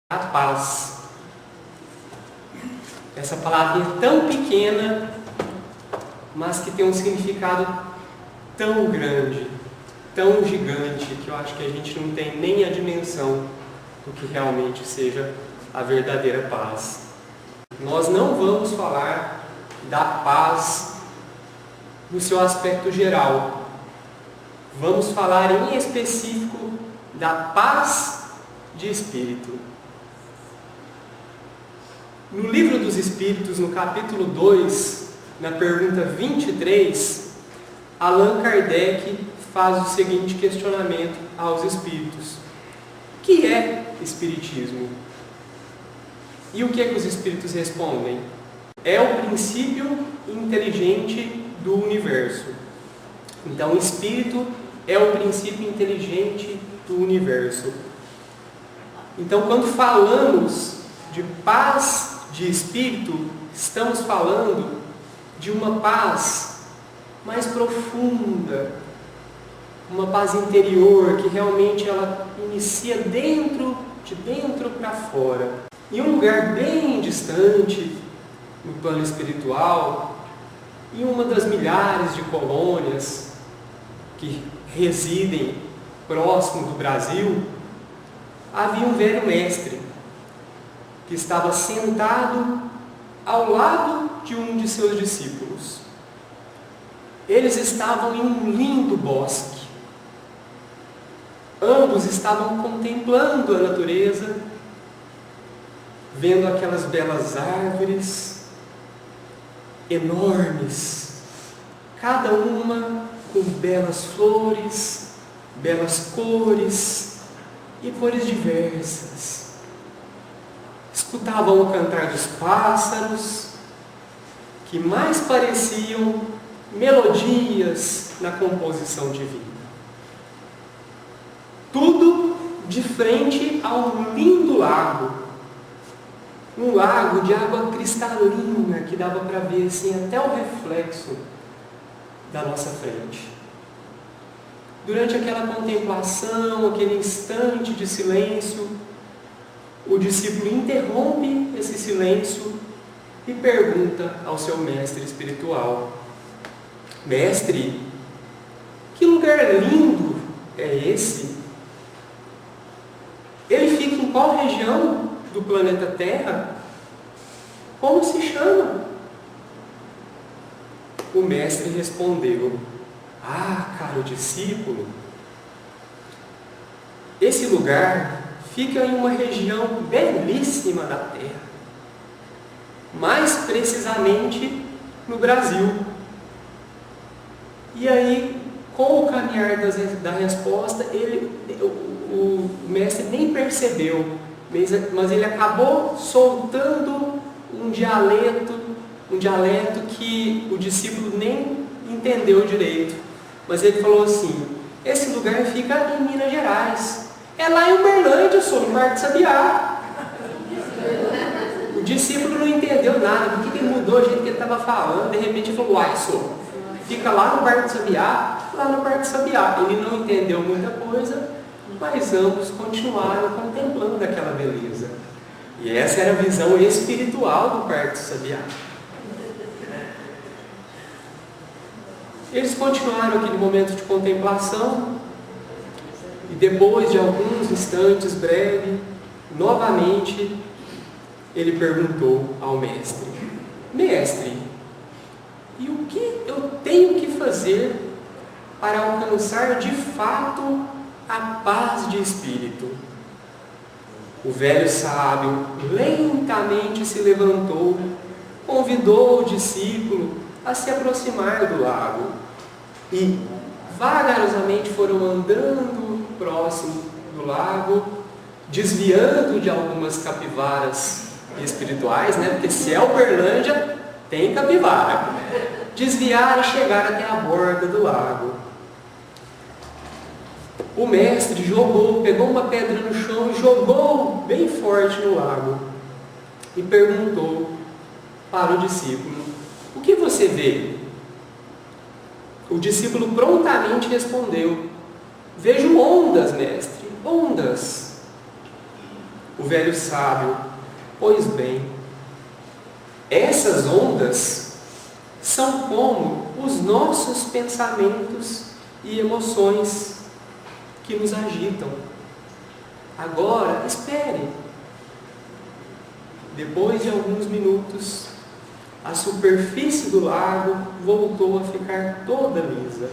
a paz. Essa palavrinha tão pequena, mas que tem um significado tão grande, tão gigante, que eu acho que a gente não tem nem a dimensão do que realmente seja a verdadeira paz. Nós não vamos falar da paz no seu aspecto geral. Vamos falar em específico da paz de espírito. No Livro dos Espíritos, no capítulo 2, na pergunta 23, Allan Kardec faz o seguinte questionamento aos espíritos: o que é espiritismo? E o que é que os espíritos respondem? É o princípio inteligente do universo. Então, o espírito é o princípio inteligente do universo. Então, quando falamos de paz de espírito, estamos falando de uma paz mais profunda, uma paz interior que realmente ela inicia de dentro para fora. Em um lugar bem distante, no plano espiritual, em uma das milhares de colônias que residem próximo do Brasil, havia um velho mestre que estava sentado ao lado de um de seus discípulos. Eles estavam em um lindo bosque. Ambos estavam contemplando a natureza, vendo aquelas belas árvores enormes, cada uma com belas flores, belas cores e cores diversas. Escutavam o cantar dos pássaros, que mais pareciam melodias na composição divina. Tudo de frente a um lindo lago. Um lago de água cristalina, que dava para ver assim, até o reflexo da nossa frente. Durante aquela contemplação, aquele instante de silêncio, o discípulo interrompe esse silêncio e pergunta ao seu mestre espiritual: mestre, que lugar lindo é esse? Ele fica em qual região do planeta Terra? Como se chama? O mestre respondeu: ah, caro discípulo, esse lugar fica em uma região belíssima da Terra, mais precisamente no Brasil. E aí, com o caminhar da resposta, o mestre nem percebeu, mas ele acabou soltando um dialeto que o discípulo nem entendeu direito. Mas ele falou assim: esse lugar fica em Minas Gerais. É lá em Uberlândia, no Parque Sabiá. O discípulo não entendeu nada, porque ele mudou o jeito que ele estava falando. De repente ele falou: uai, fica lá no Parque Sabiá, lá no Parque Sabiá. Ele não entendeu muita coisa, mas ambos continuaram contemplando aquela beleza. E essa era a visão espiritual do Parque Sabiá. Eles continuaram aquele momento de contemplação. E depois de alguns instantes breves, novamente, ele perguntou ao mestre: mestre, e o que eu tenho que fazer para alcançar de fato a paz de espírito? O velho sábio lentamente se levantou, convidou o discípulo a se aproximar do lago e vagarosamente foram andando próximo do lago, desviando de algumas capivaras espirituais, né? Porque se é Uberlândia, tem capivara. Desviaram e chegaram até a borda do lago. O mestre pegou uma pedra no chão e jogou bem forte no lago e perguntou para o discípulo: o que você vê? O discípulo prontamente respondeu: vejo ondas, mestre, ondas. o velho sábio: pois bem, essas ondas são como os nossos pensamentos e emoções que nos agitam. Agora, espere. Depois de alguns minutos, a superfície do lago voltou a ficar toda lisa.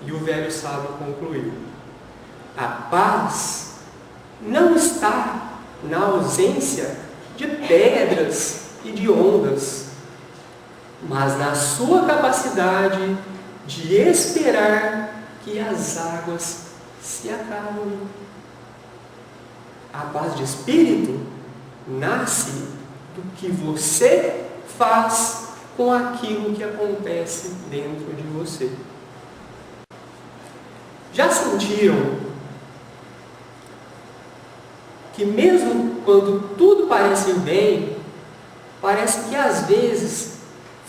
E o velho sábio concluiu: a paz não está na ausência de pedras e de ondas, mas na sua capacidade de esperar que as águas se acalmem. A paz de espírito nasce do que você faz com aquilo que acontece dentro de você. Já sentiram que mesmo quando tudo parece ir bem, parece que às vezes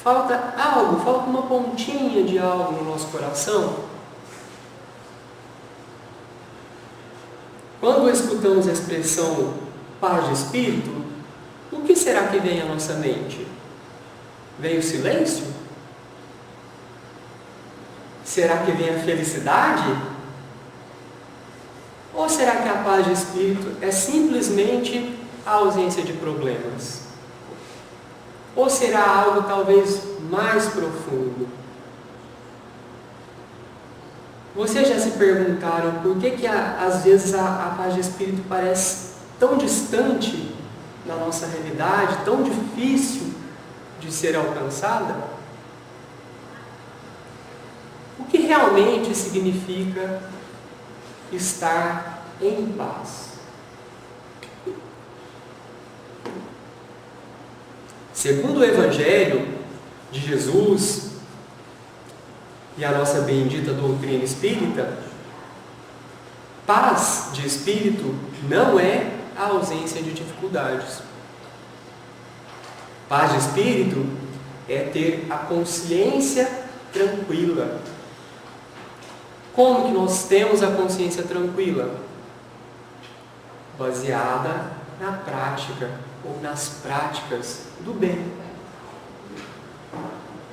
falta algo, falta uma pontinha de algo no nosso coração? Quando escutamos a expressão paz de espírito, o que será que vem à nossa mente? Vem o silêncio? Será que vem a felicidade? Ou será que a paz de espírito é simplesmente a ausência de problemas? Ou será algo talvez mais profundo? Vocês já se perguntaram por que às vezes a paz de espírito parece tão distante na nossa realidade, tão difícil de ser alcançada? O que realmente significa estar em paz? Segundo o Evangelho de Jesus e a nossa bendita doutrina espírita, paz de espírito não é a ausência de dificuldades. Paz de espírito é ter a consciência tranquila. Como que nós temos a consciência tranquila? Baseada na prática ou nas práticas do bem.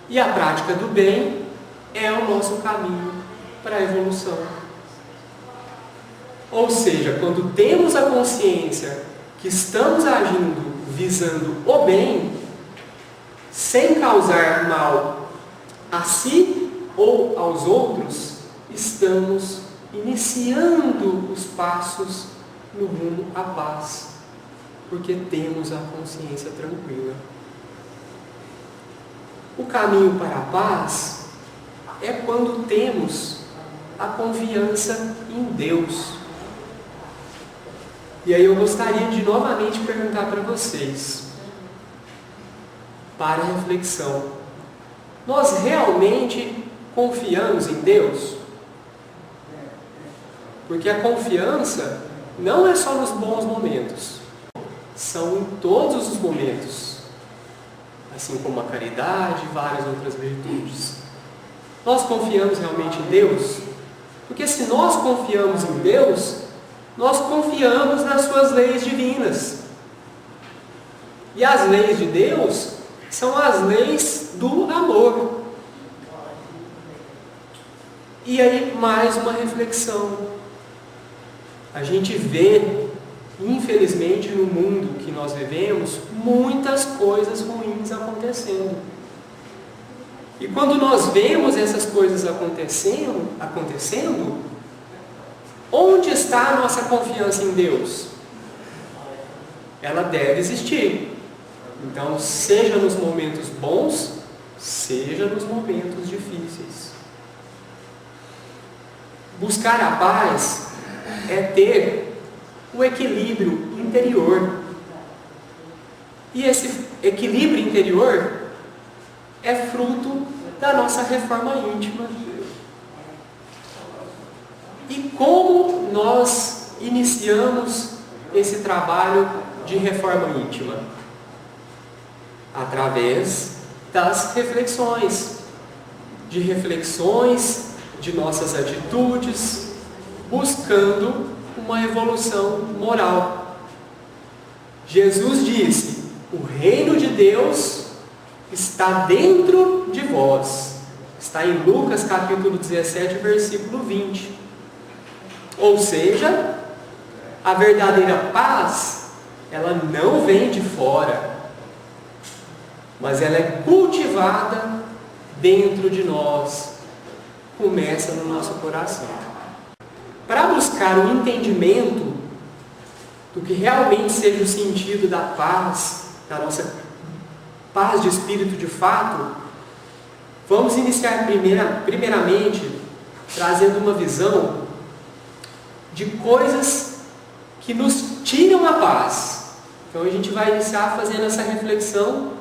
E a prática do bem é o nosso caminho para a evolução. Ou seja, quando temos a consciência que estamos agindo visando o bem, sem causar mal a si ou aos outros, estamos iniciando os passos no rumo à paz, porque temos a consciência tranquila. O caminho para a paz é quando temos a confiança em Deus. E aí eu gostaria de novamente perguntar para vocês, para reflexão: nós realmente confiamos em Deus? Porque a confiança não é só nos bons momentos, são em todos os momentos, assim como a caridade e várias outras virtudes. Nós confiamos realmente em Deus? Porque se nós confiamos em Deus, nós confiamos nas suas leis divinas. E as leis de Deus são as leis do amor. E aí, mais uma reflexão. A gente vê, infelizmente, no mundo que nós vivemos, muitas coisas ruins acontecendo. E quando nós vemos essas coisas acontecendo, onde está a nossa confiança em Deus? Ela deve existir. Então, seja nos momentos bons, seja nos momentos difíceis. Buscar a paz é ter o equilíbrio interior. E esse equilíbrio interior é fruto da nossa reforma íntima. E como nós iniciamos esse trabalho de reforma íntima? Através das reflexões, de nossas atitudes, buscando uma evolução moral. Jesus disse: o reino de Deus está dentro de vós. Está em Lucas capítulo 17, versículo 20. Ou seja, a verdadeira paz, ela não vem de fora, mas ela é cultivada dentro de nós. Começa no nosso coração. Para buscar o entendimento do que realmente seja o sentido da paz, da nossa paz de espírito de fato, vamos iniciar primeiramente trazendo uma visão de coisas que nos tiram a paz. Então a gente vai iniciar fazendo essa reflexão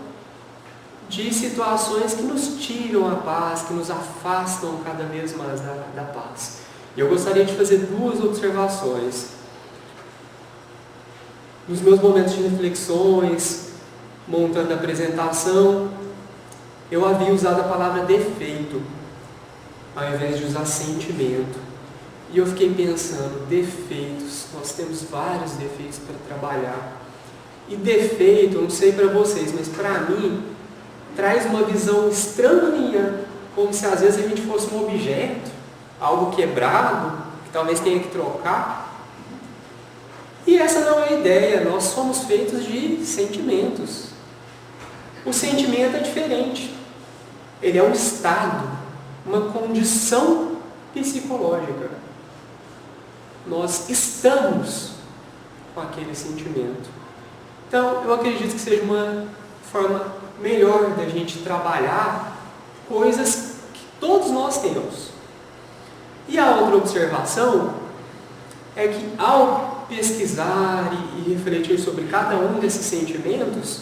de situações que nos tiram a paz, que nos afastam cada vez mais da paz. E eu gostaria de fazer duas observações. Nos meus momentos de reflexões, montando a apresentação, eu havia usado a palavra defeito, ao invés de usar sentimento. E eu fiquei pensando, defeitos, nós temos vários defeitos para trabalhar. E defeito, eu não sei para vocês, mas para mim, traz uma visão estranha, como se às vezes a gente fosse um objeto, algo quebrado, que talvez tenha que trocar. E essa não é a ideia, nós somos feitos de sentimentos. O sentimento é diferente. Ele é um estado, uma condição psicológica. Nós estamos com aquele sentimento. Então, eu acredito que seja uma forma melhor da gente trabalhar coisas que todos nós temos. E a outra observação é que ao pesquisar e refletir sobre cada um desses sentimentos,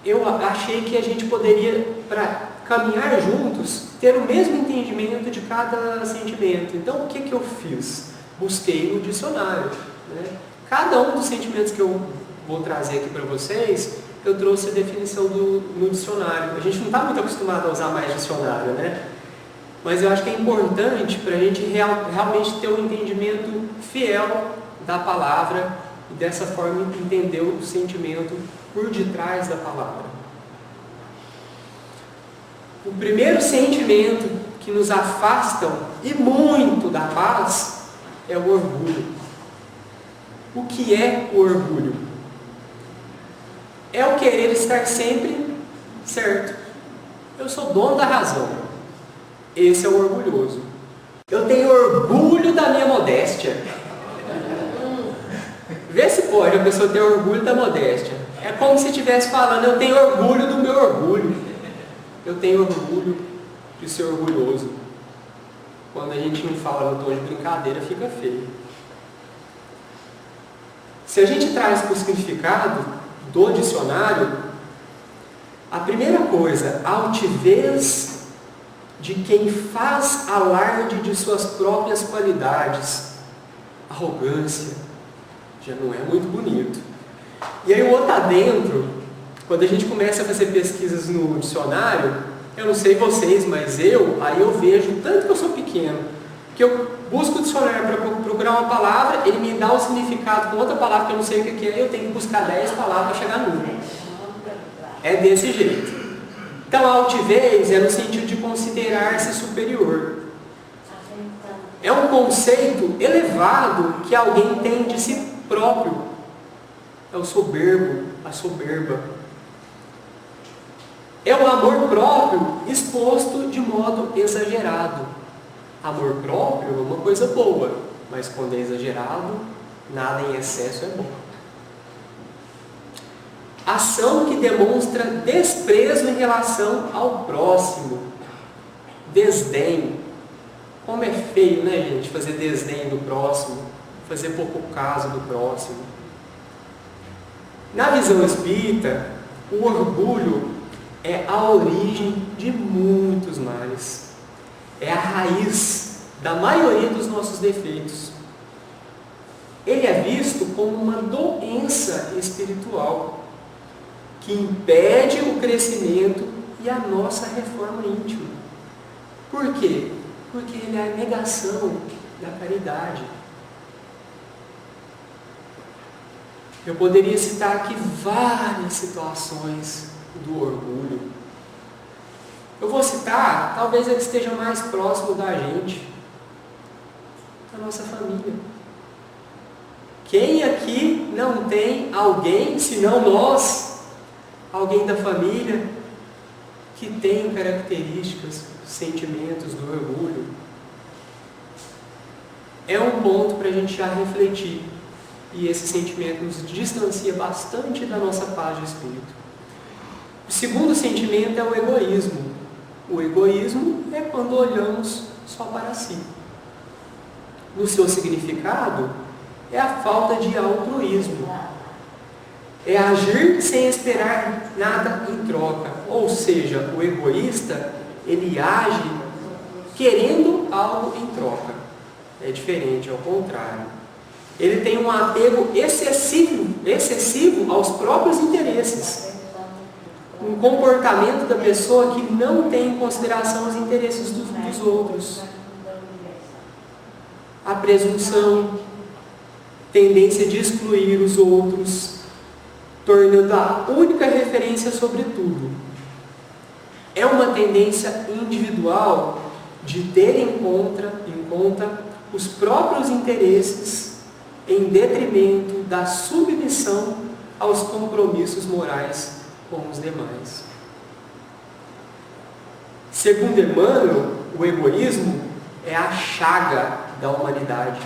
eu achei que a gente poderia, para caminhar juntos, ter o mesmo entendimento de cada sentimento. Então, o que eu fiz? Busquei no dicionário, né? Cada um dos sentimentos que eu vou trazer aqui para vocês, eu trouxe a definição no dicionário. A gente não está muito acostumado a usar mais dicionário, né? Mas eu acho que é importante para a gente realmente ter um entendimento fiel da palavra e dessa forma entender o sentimento por detrás da palavra. O primeiro sentimento que nos afasta e muito da paz é o orgulho. O que é o orgulho? É o querer estar sempre certo. Eu sou dono da razão. Esse é o orgulhoso. Eu tenho orgulho da minha modéstia. Vê se pode a pessoa ter orgulho da modéstia. É como se estivesse falando, eu tenho orgulho do meu orgulho. Eu tenho orgulho de ser orgulhoso. Quando a gente não fala no tom de brincadeira, fica feio. Se a gente traz para o significado do dicionário, a primeira coisa, altivez de quem faz alarde de suas próprias qualidades. Arrogância. Já não é muito bonito. E aí o outro adentro, quando a gente começa a fazer pesquisas no dicionário, eu não sei vocês, mas aí eu vejo, tanto que eu sou pequeno, que eu busco o dicionário para procurar uma palavra, ele me dá o significado com outra palavra que eu não sei o que é, e eu tenho que buscar 10 palavras para chegar numa. É desse jeito. Então a altivez é no sentido de considerar-se superior. É um conceito elevado que alguém tem de si próprio. É o soberbo, a soberba. É o amor próprio exposto de modo exagerado. Amor próprio é uma coisa boa, mas quando é exagerado, nada em excesso é bom. Ação que demonstra desprezo em relação ao próximo. Desdém. Como é feio, né, gente, fazer desdém do próximo, fazer pouco caso do próximo. Na visão espírita, o orgulho é a origem de muitos males. É a raiz da maioria dos nossos defeitos. Ele é visto como uma doença espiritual que impede o crescimento e a nossa reforma íntima. Por quê? Porque ele é a negação da caridade. Eu poderia citar aqui várias situações do orgulho. Eu vou citar, talvez ele esteja mais próximo da gente, da nossa família. Quem aqui não tem alguém, se não nós, alguém da família, que tem características, sentimentos do orgulho? É um ponto para a gente já refletir. E esse sentimento nos distancia bastante da nossa paz de espírito. O segundo sentimento é o egoísmo. O egoísmo é quando olhamos só para si. No seu significado, é a falta de altruísmo. É agir sem esperar nada em troca. Ou seja, o egoísta, ele age querendo algo em troca. É diferente, é o contrário. Ele tem um apego excessivo aos próprios interesses. Um comportamento da pessoa que não tem em consideração os interesses dos outros. A presunção, tendência de excluir os outros, tornando a única referência sobre tudo. É uma tendência individual de ter em conta os próprios interesses em detrimento da submissão aos compromissos morais com os demais. Segundo Emmanuel, o egoísmo é a chaga da humanidade.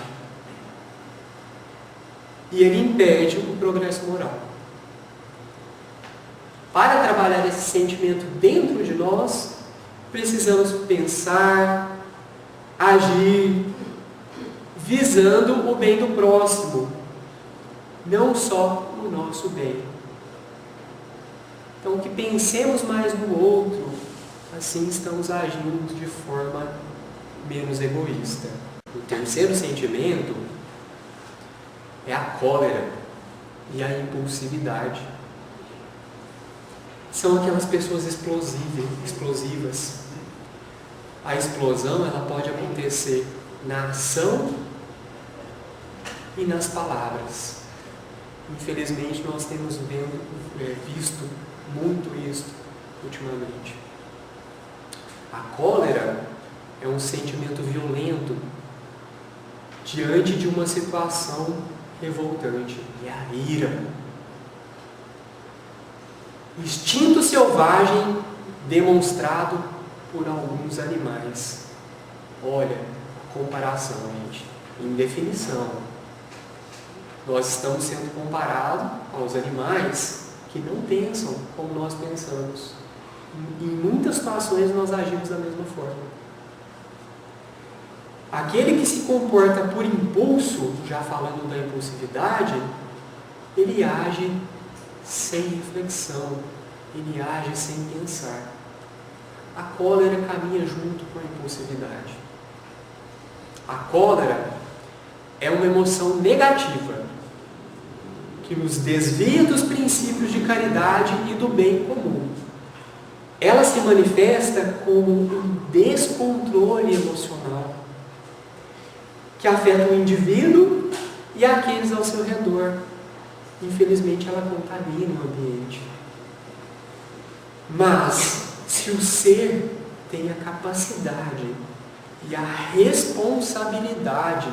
E ele impede o progresso moral. Para trabalhar esse sentimento dentro de nós, precisamos pensar, agir, visando o bem do próximo, não só o nosso bem. Então, que pensemos mais no outro, assim estamos agindo de forma menos egoísta. O terceiro sentimento é a cólera e a impulsividade. São aquelas pessoas explosivas. A explosão, ela pode acontecer na ação e nas palavras. Infelizmente, nós temos visto muito isso ultimamente. A cólera é um sentimento violento diante de uma situação revoltante. É a ira. Instinto selvagem demonstrado por alguns animais. Olha, a comparação, gente, em definição. Nós estamos sendo comparados aos animais que não pensam como nós pensamos. Em muitas situações nós agimos da mesma forma. Aquele que se comporta por impulso, já falando da impulsividade, ele age sem reflexão, ele age sem pensar. A cólera caminha junto com a impulsividade. A cólera é uma emoção negativa que nos desvia dos princípios de caridade e do bem comum. Ela se manifesta como um descontrole emocional que afeta o indivíduo e aqueles ao seu redor. Infelizmente, ela contamina o ambiente. Mas, se o ser tem a capacidade e a responsabilidade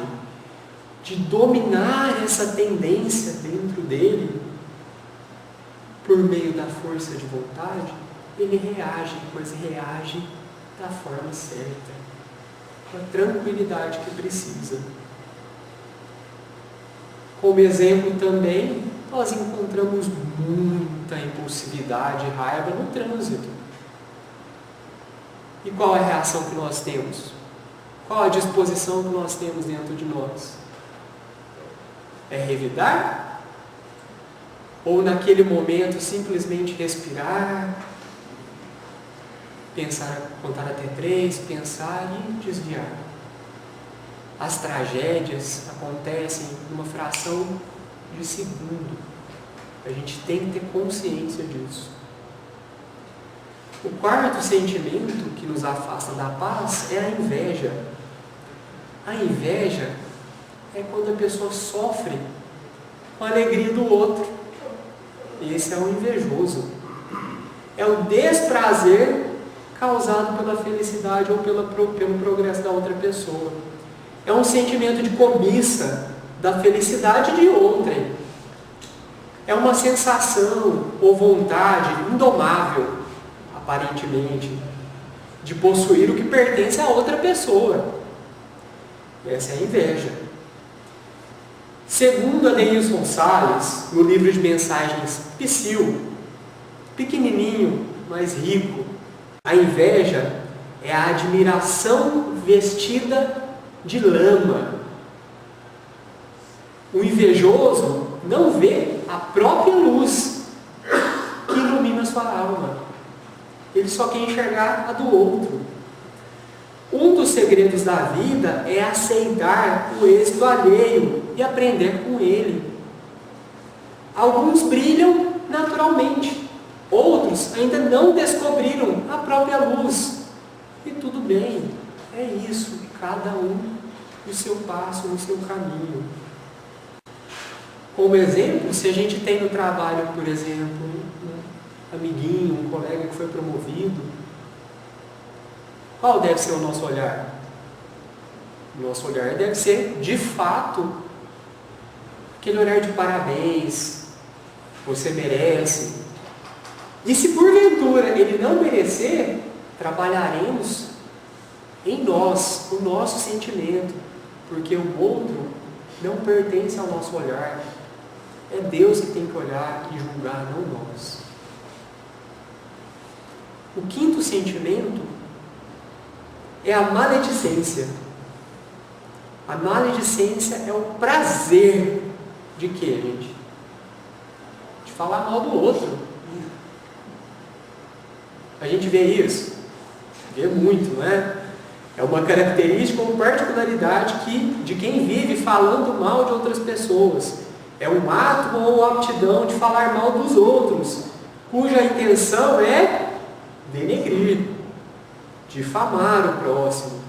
de dominar essa tendência dentro dele, por meio da força de vontade, ele reage, mas reage da forma certa, com a tranquilidade que precisa. Como exemplo também, nós encontramos muita impulsividade e raiva no trânsito. E qual é a reação que nós temos? Qual a disposição que nós temos dentro de nós? É revidar? Ou naquele momento simplesmente respirar, pensar, contar até 3, pensar e desviar? As tragédias acontecem numa fração de segundo. A gente tem que ter consciência disso. O quarto sentimento que nos afasta da paz é a inveja. A inveja é quando a pessoa sofre com a alegria do outro. Esse é o invejoso. É o desprazer causado pela felicidade ou pelo progresso da outra pessoa. É um sentimento de cobiça da felicidade de outrem. É uma sensação ou vontade indomável, aparentemente, de possuir o que pertence a outra pessoa. Essa é a inveja. Segundo Adeilson Salles, no livro de mensagens Psyll, pequenininho, mas rico, a inveja é a admiração vestida de lama. O invejoso não vê a própria luz que ilumina sua alma. Ele só quer enxergar a do outro. Um dos segredos da vida é aceitar o êxito alheio e aprender com ele. Alguns brilham naturalmente, outros ainda não descobriram a própria luz. E tudo bem, é isso, cada um no seu passo, no seu caminho. Como exemplo, se a gente tem no trabalho, por exemplo, um amiguinho, um colega que foi promovido, qual deve ser o nosso olhar? O nosso olhar deve ser, de fato, aquele olhar de parabéns, você merece. E se porventura ele não merecer, trabalharemos em nós, o nosso sentimento, porque o outro não pertence ao nosso olhar. É Deus que tem que olhar e julgar, não nós. O quinto sentimento é a maledicência. A maledicência é o prazer de quê, gente? De falar mal do outro. A gente vê isso? Vê muito, não é? É uma característica ou particularidade de quem vive falando mal de outras pessoas. É um ato ou aptidão de falar mal dos outros, cuja intenção é denegrir, difamar o próximo.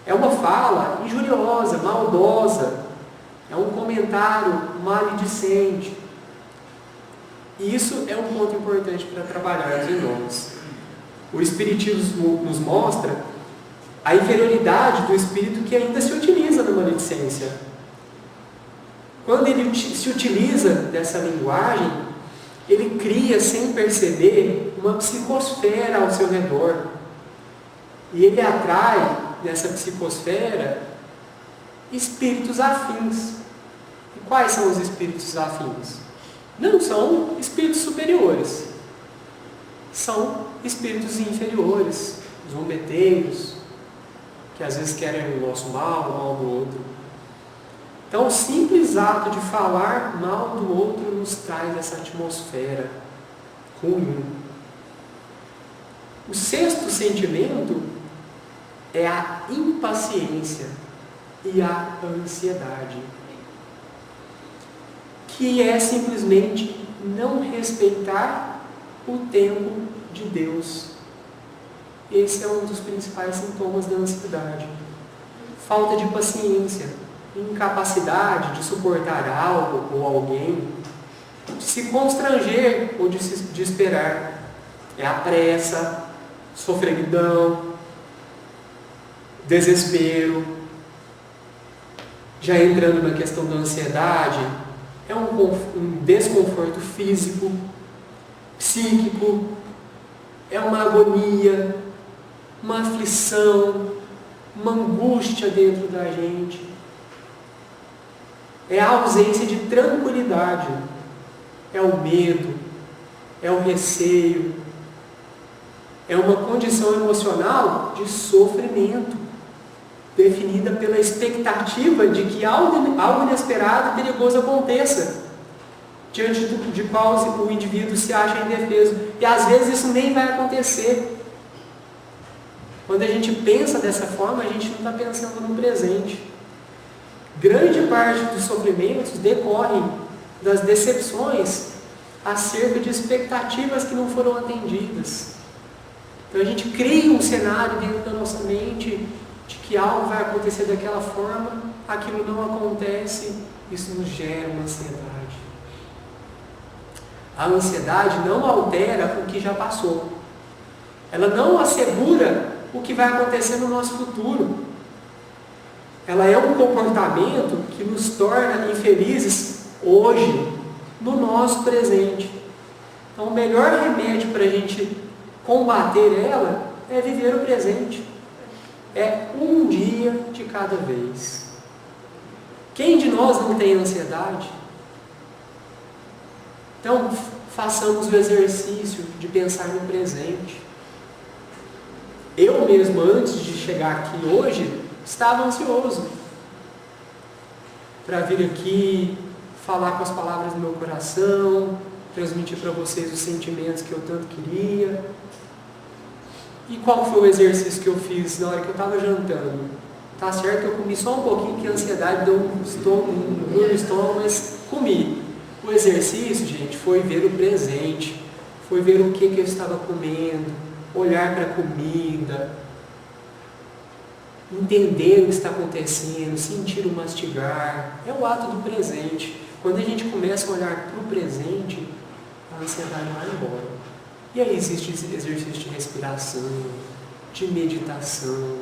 É uma fala injuriosa, maldosa. É um comentário maledicente. E isso é um ponto importante para trabalharmos em nós. O Espiritismo nos mostra a inferioridade do espírito que ainda se utiliza na maledicência. Quando ele se utiliza dessa linguagem, ele cria, sem perceber, uma psicosfera ao seu redor. E ele atrai, nessa psicosfera, espíritos afins. E quais são os espíritos afins? Não são espíritos superiores. São espíritos inferiores, zombeteiros, que às vezes querem o nosso mal, o mal do outro. Então, o simples ato de falar mal do outro nos traz essa atmosfera ruim. O sexto sentimento é a impaciência e a ansiedade, que é simplesmente não respeitar o tempo de Deus. Esse é um dos principais sintomas da ansiedade. Falta de paciência, incapacidade de suportar algo ou alguém, de se constranger ou de esperar. É a pressa, sofreguidão, desespero. Já entrando na questão da ansiedade, é um desconforto físico, psíquico, é uma agonia, uma aflição, uma angústia dentro da gente. É a ausência de tranquilidade, é o medo, é o receio, é uma condição emocional de sofrimento, definida pela expectativa de que algo inesperado e perigoso aconteça, diante de qual o indivíduo se acha indefeso. E às vezes isso nem vai acontecer. Quando a gente pensa dessa forma, a gente não está pensando no presente. Grande parte dos sofrimentos decorrem das decepções acerca de expectativas que não foram atendidas. Então a gente cria um cenário dentro da nossa mente de que algo vai acontecer daquela forma, aquilo não acontece, isso nos gera uma ansiedade. A ansiedade não altera o que já passou. Ela não assegura o que vai acontecer no nosso futuro. Ela é um comportamento que nos torna infelizes hoje, no nosso presente. Então, o melhor remédio para a gente combater ela é viver o presente. É um dia de cada vez. Quem de nós não tem ansiedade? Então, façamos o exercício de pensar no presente. Eu mesmo, antes de chegar aqui hoje, estava ansioso para vir aqui, falar com as palavras do meu coração, transmitir para vocês os sentimentos que eu tanto queria. E qual foi o exercício que eu fiz na hora que eu estava jantando? Tá certo que eu comi só um pouquinho, que a ansiedade deu um dor no estômago, mas comi. O exercício, gente, foi ver o presente, foi ver o que eu estava comendo, olhar para a comida, entender o que está acontecendo, sentir o mastigar. É o ato do presente. Quando a gente começa a olhar para o presente, a ansiedade vai embora. E aí existe exercício de respiração, de meditação.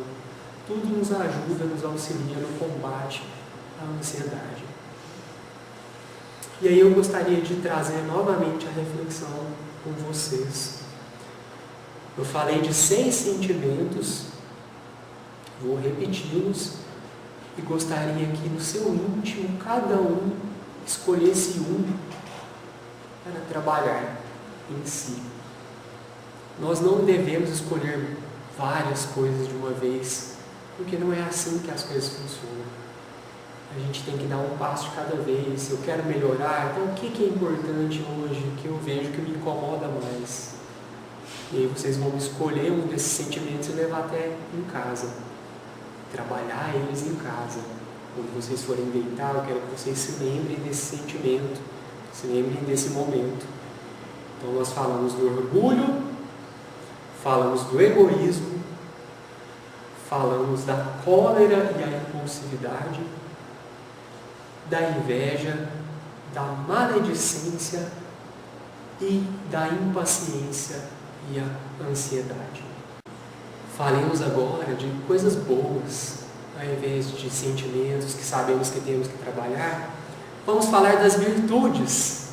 Tudo nos ajuda, nos auxilia no combate à ansiedade. E aí eu gostaria de trazer novamente a reflexão com vocês. Eu falei de 6 sentimentos, vou repeti-los, e gostaria que no seu íntimo, cada um escolhesse um para trabalhar em si. Nós não devemos escolher várias coisas de uma vez, porque não é assim que as coisas funcionam. A gente tem que dar um passo de cada vez. Eu quero melhorar, então o que é importante hoje, que eu vejo que me incomoda mais? E aí vocês vão escolher um desses sentimentos e levar até em casa. Trabalhar eles em casa. Quando vocês forem deitar, eu quero que vocês se lembrem desse sentimento, se lembrem desse momento. Então nós falamos do orgulho, falamos do egoísmo, falamos da cólera e a impulsividade, da inveja, da maledicência e da impaciência e a ansiedade. Falemos agora de coisas boas, ao invés de sentimentos que sabemos que temos que trabalhar. Vamos falar das virtudes.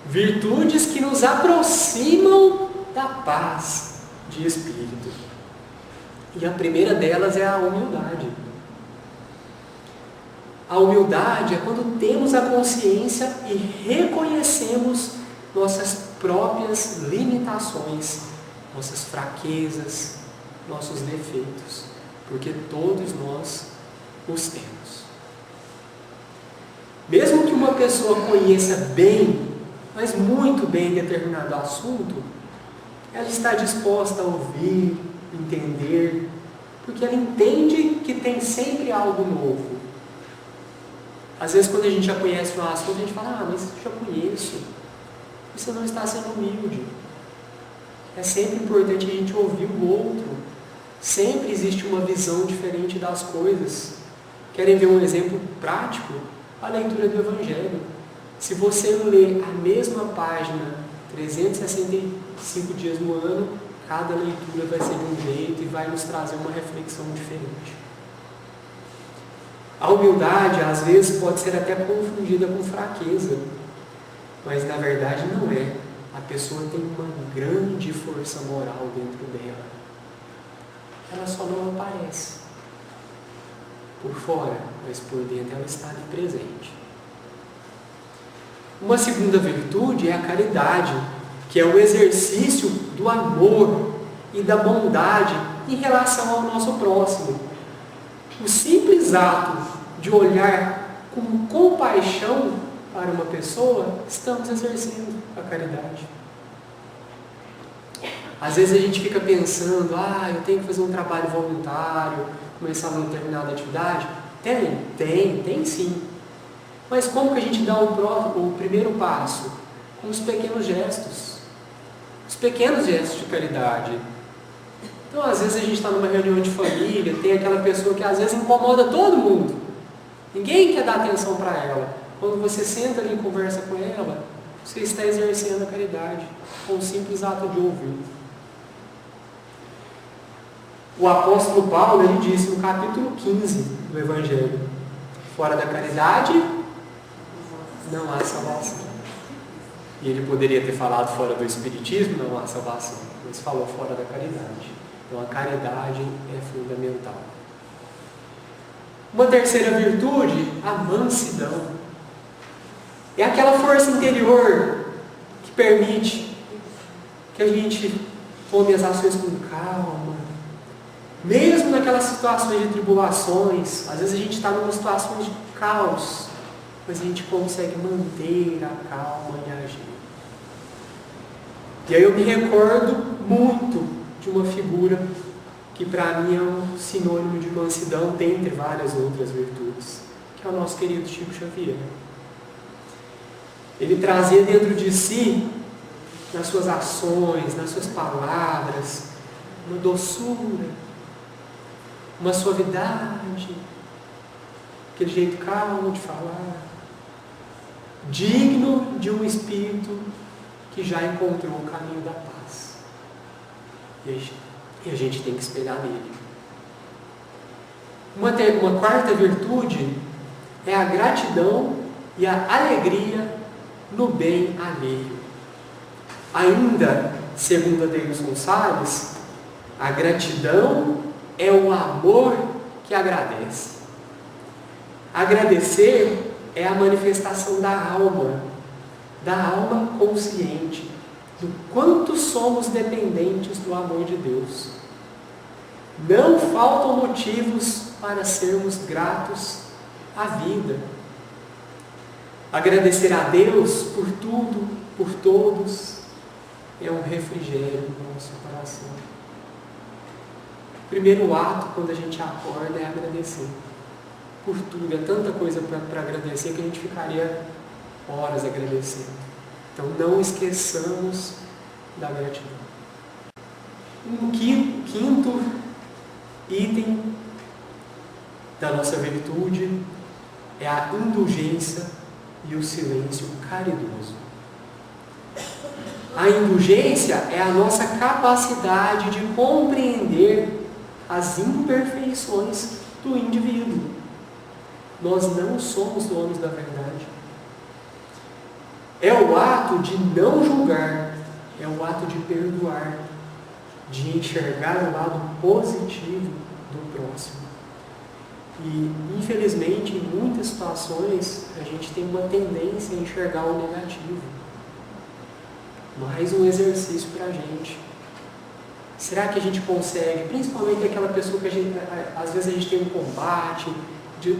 Virtudes que nos aproximam da paz de espírito. E a primeira delas é a humildade. A humildade é quando temos a consciência e reconhecemos nossas próprias limitações, nossas fraquezas, nossos defeitos, porque todos nós os temos. Mesmo que uma pessoa conheça bem, mas muito bem determinado assunto, ela está disposta a ouvir, entender, porque ela entende que tem sempre algo novo. Às vezes, quando a gente já conhece um assunto, a gente fala, mas eu já conheço. Você não está sendo humilde. É sempre importante a gente ouvir o outro. Sempre existe uma visão diferente das coisas. Querem ver um exemplo prático? A leitura do Evangelho. Se você ler a mesma página 365 dias no ano, cada leitura vai ser de um jeito e vai nos trazer uma reflexão diferente. A humildade, às vezes, pode ser até confundida com fraqueza, mas na verdade não é. A pessoa tem uma grande força moral dentro dela. Ela só não aparece por fora, mas por dentro ela está ali presente. Uma segunda virtude é a caridade, que é o exercício do amor e da bondade em relação ao nosso próximo. O simples ato de olhar com compaixão para uma pessoa, estamos exercendo a caridade. Às vezes a gente fica pensando, eu tenho que fazer um trabalho voluntário, começar uma determinada atividade. Tem sim. Mas como que a gente dá o primeiro passo? Com os pequenos gestos. Os pequenos gestos de caridade. Então, às vezes a gente está numa reunião de família, tem aquela pessoa que às vezes incomoda todo mundo. Ninguém quer dar atenção para ela. Quando você senta ali e conversa com ela, você está exercendo a caridade com o simples ato de ouvir. O apóstolo Paulo, ele disse no capítulo 15 do Evangelho: fora da caridade não há salvação. E ele poderia ter falado fora do Espiritismo não há salvação, mas falou fora da caridade. Então a caridade é fundamental. Uma terceira virtude, a mansidão. É aquela força interior que permite que a gente tome as ações com calma, mesmo naquelas situações de tribulações. Às vezes a gente está numa situação de caos, mas a gente consegue manter a calma e agir. E aí eu me recordo muito de uma figura que para mim é um sinônimo de mansidão, dentre várias outras virtudes, que é o nosso querido Chico Xavier. Ele trazia dentro de si, nas suas ações, nas suas palavras, uma doçura, uma suavidade, aquele jeito calmo de falar, digno de um espírito que já encontrou o caminho da paz. E a gente tem que espelhar nele. Uma quarta virtude é a gratidão e a alegria no bem alheio. Ainda, segundo Adeilson Gonçalves, a gratidão é o amor que agradece. Agradecer é a manifestação da alma consciente, do quanto somos dependentes do amor de Deus. Não faltam motivos para sermos gratos à vida. Agradecer a Deus por tudo, por todos, é um refrigério no nosso coração. O primeiro ato, quando a gente acorda, é agradecer por tudo. É tanta coisa para agradecer que a gente ficaria horas agradecendo. Então não esqueçamos da gratidão. Um quinto item da nossa virtude é a indulgência e o silêncio caridoso. A indulgência é a nossa capacidade de compreender as imperfeições do indivíduo. Nós não somos donos da verdade. É o ato de não julgar, é o ato de perdoar, de enxergar o lado positivo do próximo. E, infelizmente, em muitas situações, a gente tem uma tendência a enxergar o negativo. Mais um exercício para a gente. Será que a gente consegue, principalmente aquela pessoa que às vezes a gente tem um combate,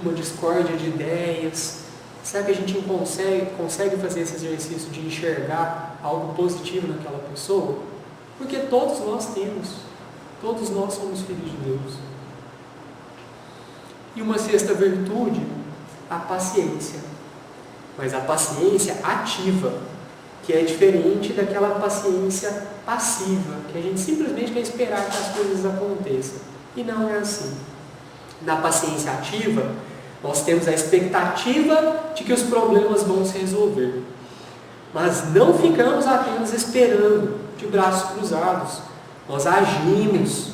uma discórdia de ideias, será que a gente consegue fazer esse exercício de enxergar algo positivo naquela pessoa? Porque todos nós somos filhos de Deus. E uma sexta virtude, a paciência. Mas a paciência ativa, que é diferente daquela paciência passiva, que a gente simplesmente quer esperar que as coisas aconteçam. E não é assim. Na paciência ativa, nós temos a expectativa de que os problemas vão se resolver. Mas não ficamos apenas esperando, de braços cruzados. Nós agimos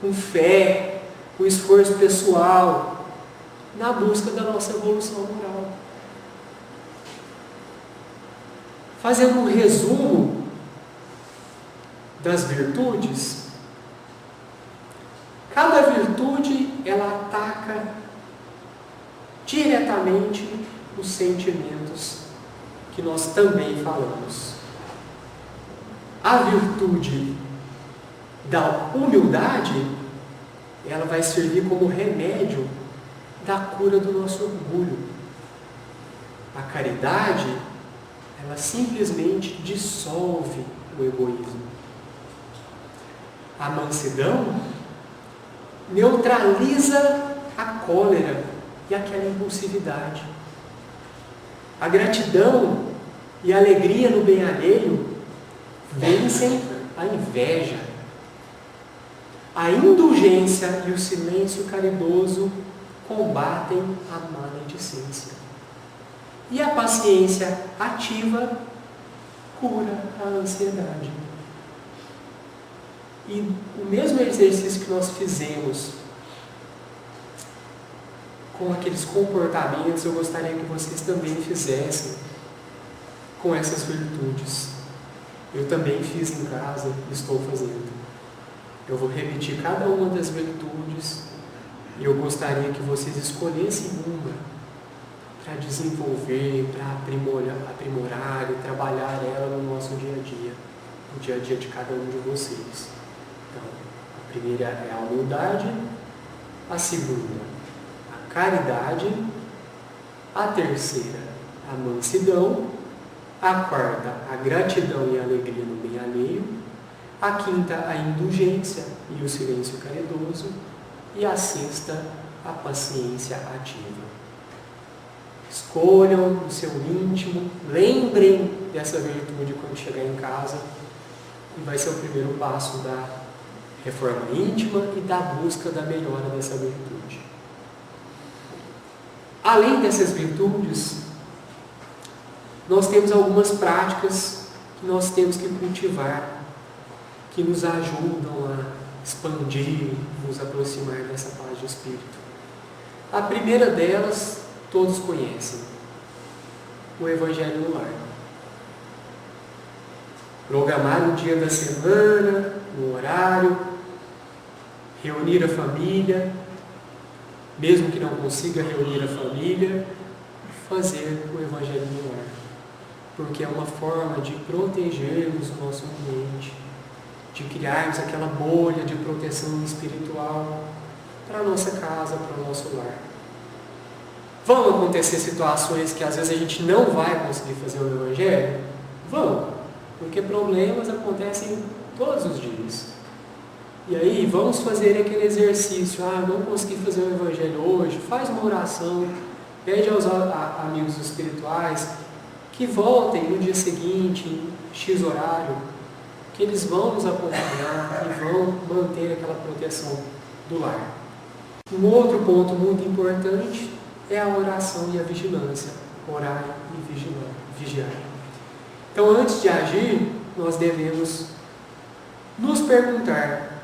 com fé, com esforço pessoal, na busca da nossa evolução moral. Fazendo um resumo das virtudes, cada virtude ela ataca diretamente os sentimentos que nós também falamos. A virtude da humildade, ela vai servir como remédio da cura do nosso orgulho. A caridade, ela simplesmente dissolve o egoísmo. A mansidão neutraliza a cólera e aquela impulsividade. A gratidão e a alegria no bem alheio vencem a inveja. A indulgência e o silêncio caridoso combatem a maledicência. E a paciência ativa cura a ansiedade. E o mesmo exercício que nós fizemos com aqueles comportamentos, eu gostaria que vocês também fizessem com essas virtudes. Eu também fiz em casa, estou fazendo. Eu vou repetir cada uma das virtudes e eu gostaria que vocês escolhessem uma para desenvolver, para aprimorar e trabalhar ela no nosso dia a dia, no dia a dia de cada um de vocês. Então, a primeira é a humildade, a segunda, a caridade, a terceira, a mansidão, a quarta, a gratidão e a alegria no bem alheio, a quinta, a indulgência e o silêncio caridoso, e a sexta, a paciência ativa. Escolham no seu íntimo, lembrem dessa virtude quando chegar em casa, e vai ser o primeiro passo da reforma íntima e da busca da melhora dessa virtude. Além dessas virtudes, nós temos algumas práticas que nós temos que cultivar, que nos ajudam a expandir, nos aproximar dessa paz de espírito. A primeira delas, todos conhecem, o Evangelho no lar. Programar um dia da semana, um horário, reunir a família, mesmo que não consiga reunir a família, fazer o Evangelho no lar. Porque é uma forma de protegermos o nosso ambiente, de criarmos aquela bolha de proteção espiritual para a nossa casa, para o nosso lar. Vão acontecer situações que às vezes a gente não vai conseguir fazer o Evangelho? Vão, porque problemas acontecem todos os dias. E aí, vamos fazer aquele exercício, não consegui fazer o Evangelho hoje, faz uma oração, pede aos amigos espirituais que voltem no dia seguinte, em X horário, que eles vão nos acompanhar e vão manter aquela proteção do lar. Um outro ponto muito importante é a oração e a vigilância. Orar e vigiar. Então, antes de agir, nós devemos nos perguntar: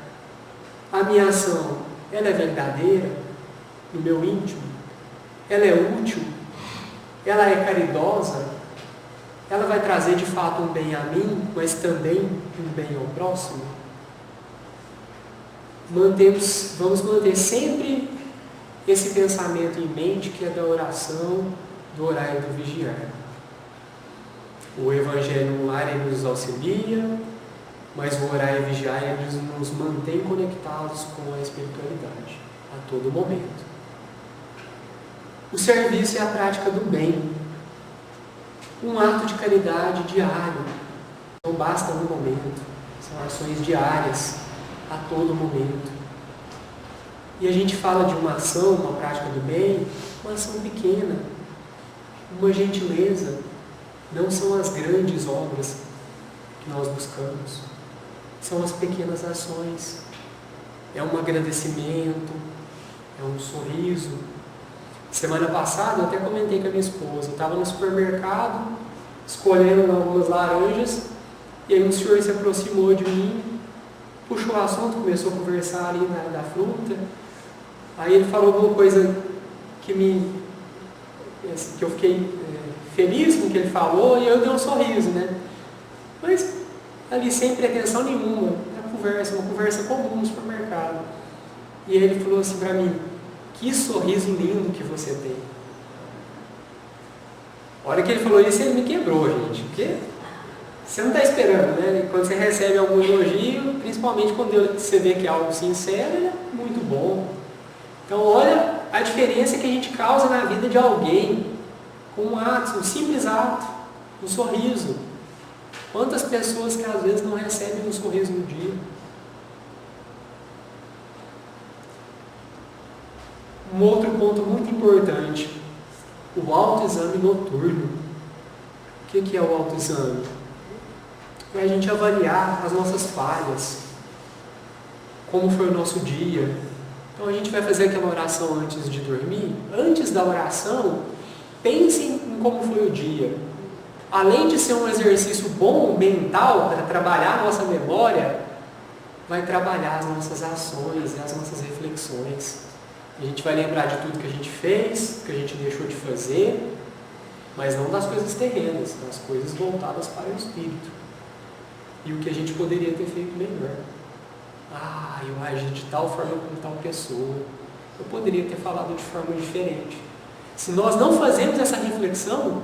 a minha ação, ela é verdadeira no meu íntimo? Ela é útil? Ela é caridosa? Ela vai trazer de fato um bem a mim, mas também um bem ao próximo? Vamos manter sempre esse pensamento em mente, que é da oração, do orar e do vigiar. O Evangelho no lar, ele nos auxilia, mas o orar e vigiar, ele nos mantém conectados com a espiritualidade a todo momento. O serviço é a prática do bem, um ato de caridade diário, não basta um momento, são ações diárias a todo momento. E a gente fala de uma ação, uma prática do bem, uma ação pequena, uma gentileza. Não são as grandes obras que nós buscamos, são as pequenas ações. É um agradecimento, é um sorriso. Semana passada eu até comentei com a minha esposa, eu estava no supermercado, escolhendo algumas laranjas, e aí um senhor se aproximou de mim, puxou o assunto, começou a conversar ali da fruta. Aí ele falou alguma coisa que eu fiquei feliz com o que ele falou, e eu dei um sorriso, né? Mas ali sem pretensão nenhuma, uma conversa comum no supermercado. E ele falou assim para mim: que sorriso lindo que você tem. A hora que ele falou isso, ele me quebrou, gente, porque você não está esperando, né? Quando você recebe algum elogio, principalmente quando você vê que é algo sincero, é muito bom. Então, olha a diferença que a gente causa na vida de alguém com um ato, um simples ato, um sorriso. Quantas pessoas que às vezes não recebem um sorriso no dia. Um outro ponto muito importante, o autoexame noturno. O que é o autoexame? É a gente avaliar as nossas falhas, como foi o nosso dia. Então a gente vai fazer aquela oração antes de dormir. Antes da oração, pense em como foi o dia. além de ser um exercício bom mental para trabalhar a nossa memória, vai trabalhar as nossas ações e as nossas reflexões. A gente vai lembrar de tudo que a gente fez, que a gente deixou de fazer, mas não das coisas terrenas, das coisas voltadas para o Espírito. E o que a gente poderia ter feito melhor. Eu agi de tal forma com tal pessoa. Eu poderia ter falado de forma diferente. Se nós não fazemos essa reflexão,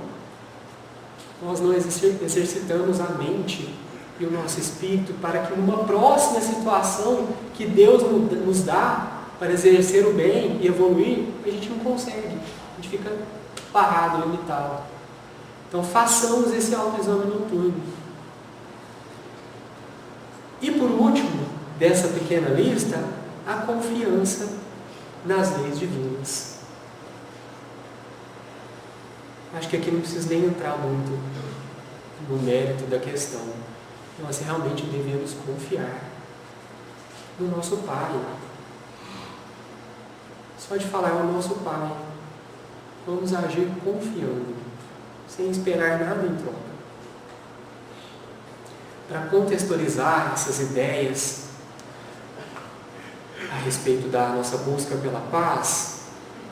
nós não exercitamos a mente e o nosso espírito para que numa próxima situação que Deus nos dá para exercer o bem e evoluir, a gente não consegue. A gente fica parado, limitado. Então façamos esse autoexame noturno. E por último, dessa pequena lista, a confiança nas leis divinas. Acho que aqui não preciso nem entrar muito no mérito da questão. Nós realmente devemos confiar no nosso Pai. Só de falar é o nosso Pai. Vamos agir confiando, sem esperar nada em troca. Para contextualizar essas ideias a respeito da nossa busca pela paz,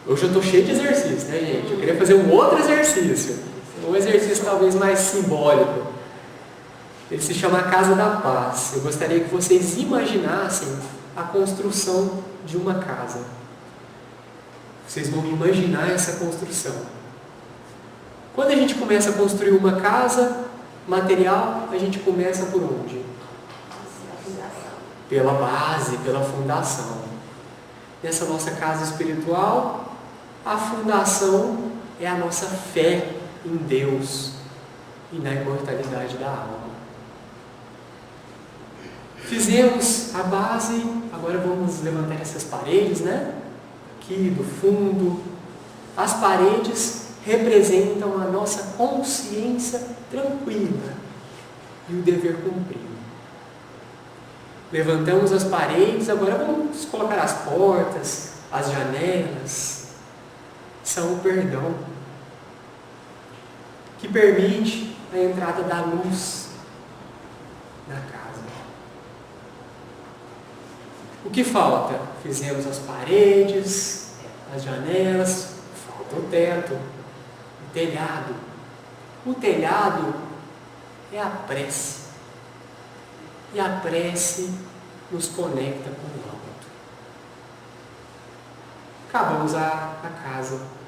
hoje eu estou cheio de exercícios, né, gente? Eu queria fazer um outro exercício, um exercício talvez mais simbólico. Ele se chama a Casa da Paz. Eu gostaria que vocês imaginassem a construção de uma casa. Vocês vão imaginar essa construção. Quando a gente começa a construir uma casa material, a gente começa por onde? Pela base, pela fundação. Nessa nossa casa espiritual, a fundação é a nossa fé em Deus e na imortalidade da alma. Fizemos a base, agora vamos levantar essas paredes, né? Aqui do fundo. As paredes representam a nossa consciência tranquila e o dever cumprido. Levantamos as paredes, agora vamos colocar as portas, as janelas. São o perdão, que permite a entrada da luz na casa. O que falta? Fizemos as paredes, as janelas, falta o teto, o telhado. O telhado é a prece. E a prece nos conecta com o alto. Acabamos a casa.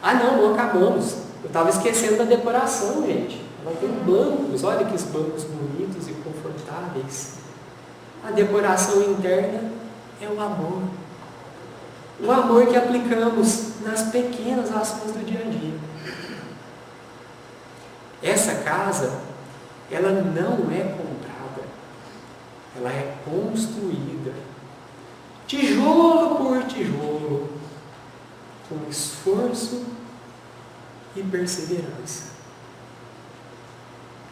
Não acabamos. Eu estava esquecendo da decoração, gente. Ela tem bancos, olha que bancos bonitos e confortáveis. A decoração interna é o amor. O amor que aplicamos nas pequenas ações do dia a dia. Essa casa, ela não é comprada. Ela é construída. Tijolo por tijolo. Com esforço e perseverança.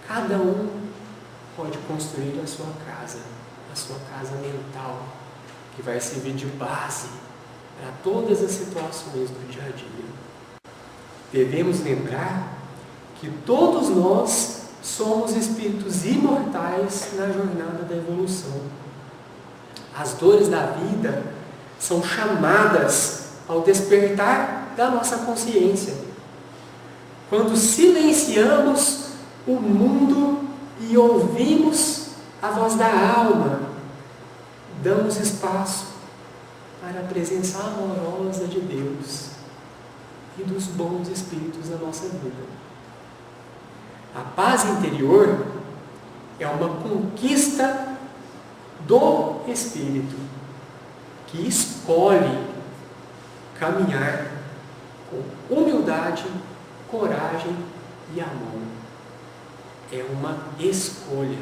Cada um pode construir a sua casa mental, que vai servir de base para todas as situações do dia a dia. Devemos lembrar que todos nós somos espíritos imortais na jornada da evolução. As dores da vida são chamadas ao despertar da nossa consciência. Quando silenciamos o mundo e ouvimos a voz da alma, damos espaço para a presença amorosa de Deus e dos bons espíritos na nossa vida. A paz interior é uma conquista do espírito que escolhe caminhar com humildade, coragem e amor. É uma escolha.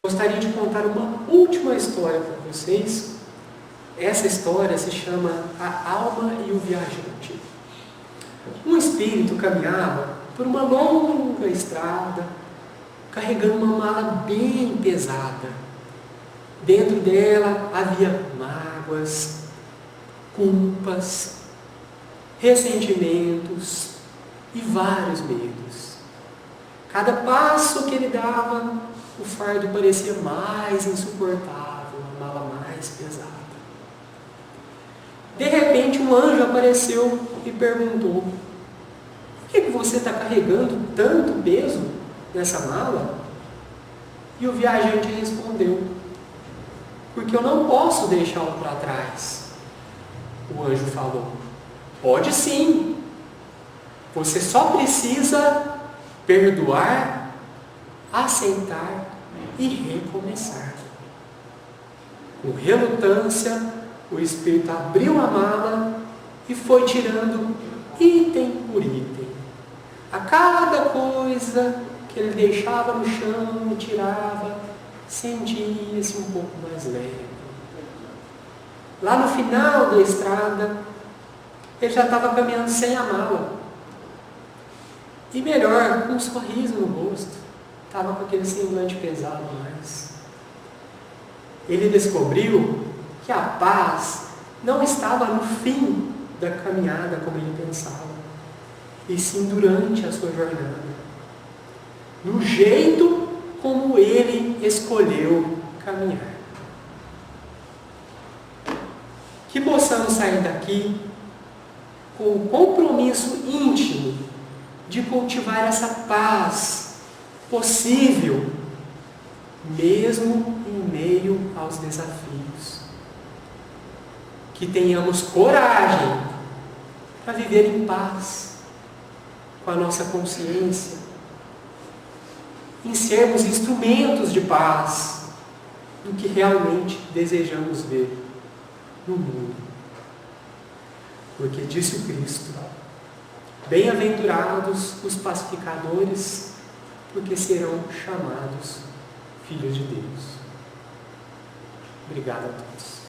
Gostaria de contar uma última história para vocês. Essa história se chama A Alma e o Viajante. Um espírito caminhava por uma longa estrada, carregando uma mala bem pesada. Dentro dela havia mágoas, culpas, ressentimentos e vários medos. Cada passo que ele dava, o fardo parecia mais insuportável, a mala mais pesada. De repente, um anjo apareceu e perguntou: por que você está carregando tanto peso nessa mala? E o viajante respondeu: porque eu não posso deixá-lo para trás. O anjo falou: pode sim. Você só precisa perdoar, aceitar e recomeçar. Com relutância, o Espírito abriu a mala e foi tirando item por item. A cada coisa que ele deixava no chão e tirava, sentia-se um pouco mais leve. Lá no final da estrada, ele já estava caminhando sem a mala. E melhor, com um sorriso no rosto. Estava com aquele semblante pesado mais. Ele descobriu que a paz não estava no fim da caminhada como ele pensava, e sim durante a sua jornada. No jeito como ele escolheu caminhar. Que possamos sair daqui com o compromisso íntimo de cultivar essa paz possível, mesmo em meio aos desafios. Que tenhamos coragem para viver em paz com a nossa consciência, em sermos instrumentos de paz do que realmente desejamos ver no mundo. Porque disse o Cristo: bem-aventurados os pacificadores, porque serão chamados filhos de Deus. Obrigado a todos.